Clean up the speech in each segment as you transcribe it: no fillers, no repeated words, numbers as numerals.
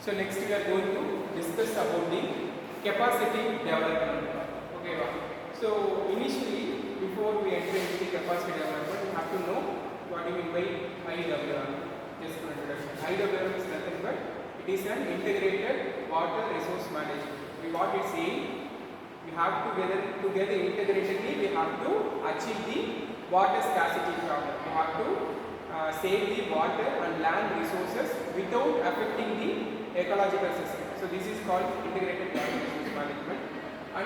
So next we are going to discuss about the capacity development. Okay, so initially before we enter into the capacity development, we have to know what do you mean by IWR. Just for introduction, IWR is nothing but it is an integrated water resource management. What it's saying, we have together integratedly we have to achieve the water scarcity problem. We have to save the water and land resources without affecting the ecological system. So this is called integrated water resource management. And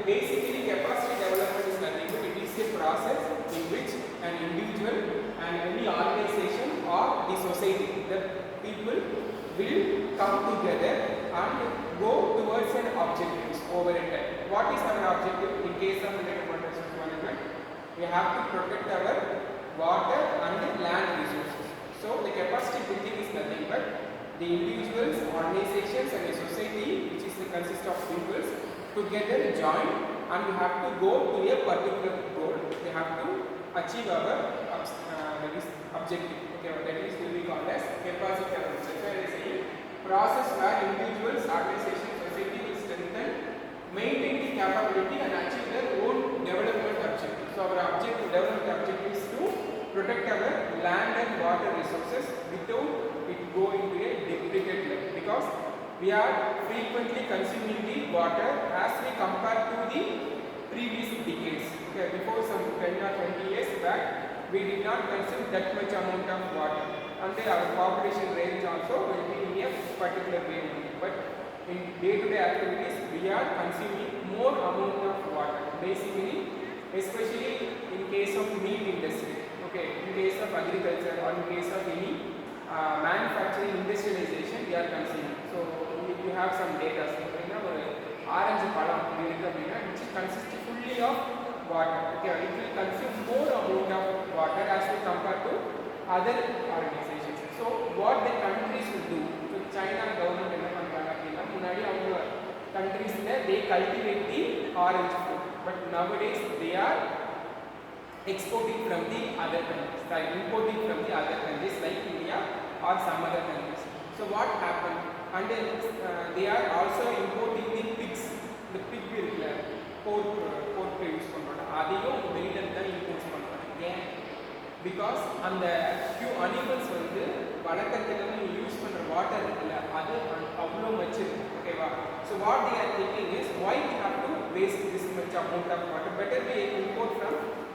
basically capacity development is nothing but it is a process in which an individual and any organization or the society, the people will come together and go towards an objective over a time. What is our objective in case of integrated water resource management? We have to protect our water and land resources. So the capacity building is nothing but the individuals, organizations and a society which is consists of peoples together join and we have to go to a particular goal. We have to achieve our objective. Okay, that is will be called as capacity development. So it is a process where individuals, organizations, society will strengthen, maintain the capability and achieve their own development objective. So our development objective is to protect our land and water resources without it go into a depleted level, because we are frequently consuming the water as we compare to the previous decades. Okay, before some 10 or 20 years back, we did not consume that much amount of water, and our population range also will be in a particular way only. But in day-to-day activities, we are consuming more amount of water. Basically, especially in case of meat industry, okay, in case of agriculture or in case of any manufacturing industrialization, we are consuming. So we have some data. So orange palam which consists fully of water. Okay, it will consume more amount of water as we compare to other organizations. So what the countries will do? So China government countries there they cultivate the orange fruit, but nowadays they are exporting from the other countries, like importing from the other countries like India or some other countries. So what happened? And they are also importing the pigs. The pig pork use பண்றாங்க. அதையும் வெளியில இருந்து தான் import பண்றாங்க. ஏன்? Because அந்த few animals வந்து வளர்க்கறதுக்கு நீ யூஸ் பண்ற வாட்டர் இருக்குல்ல அது அவ்வளோ மச் இருக்கு. ஓகேவா? So what they are thinking is why we have to waste this much amount of water? Better we import from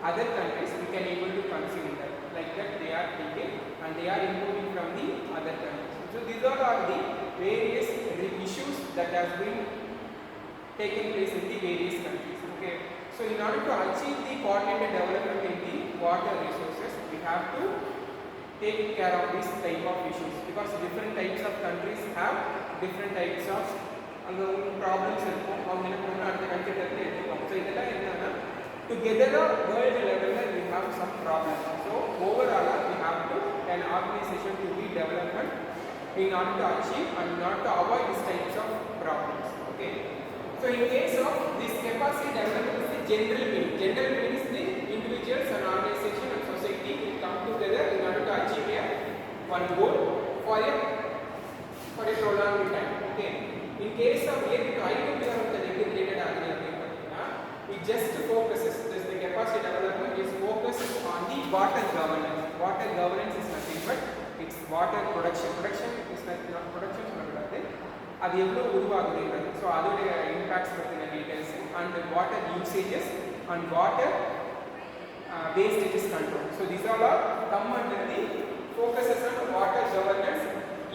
other countries, we can able to consume that. Like that they are thinking and they are importing from the other countries. So these all are the various issues that has been taking place in the various countries. Okay. So in order to achieve the coordinated development in the water resources, we have to take care of this type of issues, because different types of countries have different types of problems இருக்கும். அவங்க என்ன பண்ணணும் அடுத்த கண்ட்ரில இருந்து எடுத்துப்பாங்க. So இதெல்லாம் என்னன்னா together world level we have some problems. So overall we have to an organization to be development in order to achieve and not to avoid these types of problems. Okay. So in case of this capacity development is the general meaning. General meaning is the individuals and organization and society will come together in order to achieve one goal for a prolonged time. Okay. In case of IWR related activity, it just focuses. The capacity development is focused on the water governance. Water governance is nothing but it's water production. Production is not production சொல்லக்கூடாது. அது எவ்வளவு உருவாகுதுன்றது. So அதோடைய impacts பற்றின details and water usages and water wastages control. So this all are come under the focuses on water governance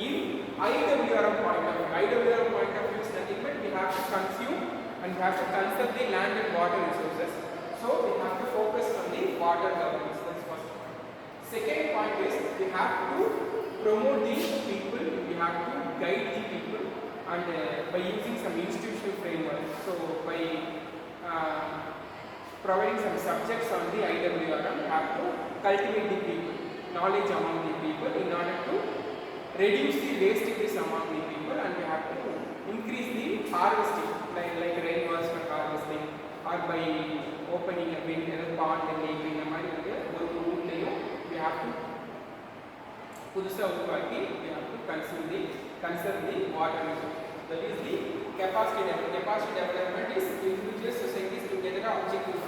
in IWRM point of view. IWRM point of view is nothing but we have to consume and we have to conserve the land and water resources. So we have to focus on the water governance. That's first point. Second point is we have to promote the people, we have to guide the people, and by using some institutional framework. So by providing some subjects on the IWRM, we have to cultivate the people, knowledge among the people in order to reduce the wastages among the people, and we have to increase the harvesting, like rainwater harvesting, or by opening a wind pond and lake in the we have to we have to consume the conserve the water resources. That is the capacity development. Capacity development is individual societies together objective.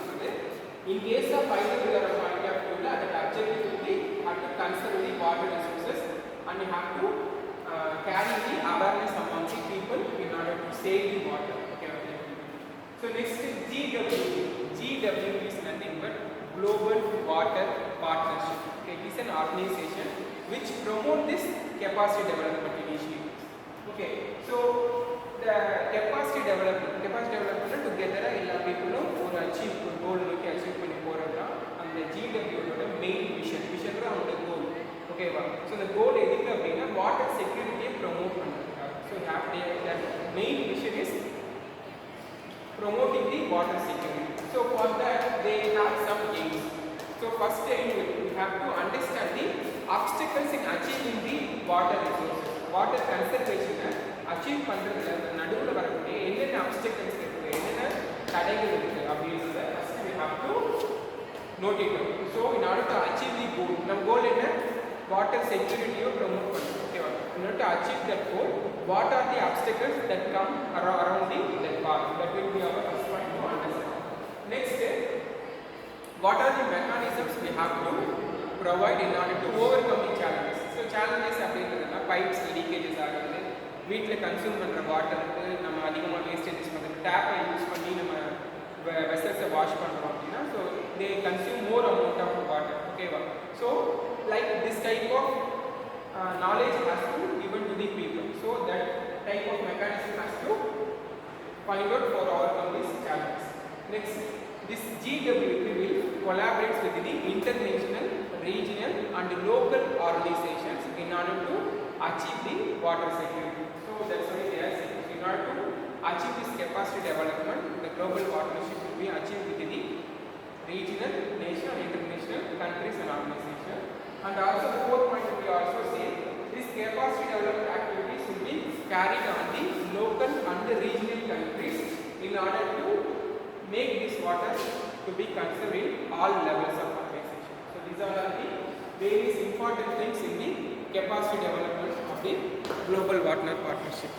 In case of hydropower point of view, that objective will be have to conserve the water resources and you have to carry the awareness among the people in order to save the water. Okay. So next is GWP. GWP is nothing but Global Water Partnership. Okay, it is an organization which promote this capacity development initiatives. Okay, so the capacity development together எல்லா பீப்புளும் ஒரு achieve கோல் நோக்கி achieve பண்ணி போறதுதான் அந்த ஜிடபிள்யூட main vision தான் அவங்களோட கோல். ஓகேவா? So இந்த கோல் எதுக்கு அப்படின்னா வாட்டர் செக்யூரிட்டியை ப்ரொமோட் பண்ணுறதுக்காக. So main vision is promoting the water security. So for that they have some aims. So first aim we have to understand the obstacles in achieving the water resources. Water conservation achieve பண்றதுல நடுவுல வரக்கூடிய என்னென்ன obstacles இருக்கு, என்னென்ன தடைகள் இருக்கு அப்படின்றத first we have to note it down. So in order to achieve the goal, நம்ம goal என்ன? Water security promote பண்றது. ஓகேவா? In order to achieve that goal, what are the obstacles that come around that path? That will be our first point to understand. Next, what are the mechanisms we have to provide in order to overcome the challenges? So challenges அப்படின்றதுனா pipes leakages ஆகுது, வீட்டில் consume பண்ணுற வாட்டருக்கு நம்ம அதிகமாக wastages பண்ணுறது, டேப்பை use பண்ணி நம்ம வெசல்ஸை wash பண்ணுறோம் அப்படின்னா so they consume more amount of water. ஓகேவா? So like this type of knowledge has to be given to the people. So that type of mechanism has to find out for overcome these challenges. Next, this GWP will collaborate with the international, regional and local organizations in order to achieve the water security. So that's why they are saying in order to achieve this capacity development, the global partnership will be achieved with the regional, national, international countries and organizations. And also the fourth point we also say this capacity development activities will be carried on the local and the regional countries in order to make this water to be conserved in all levels of organization. So these are the various important things in the capacity development of the global water partnership.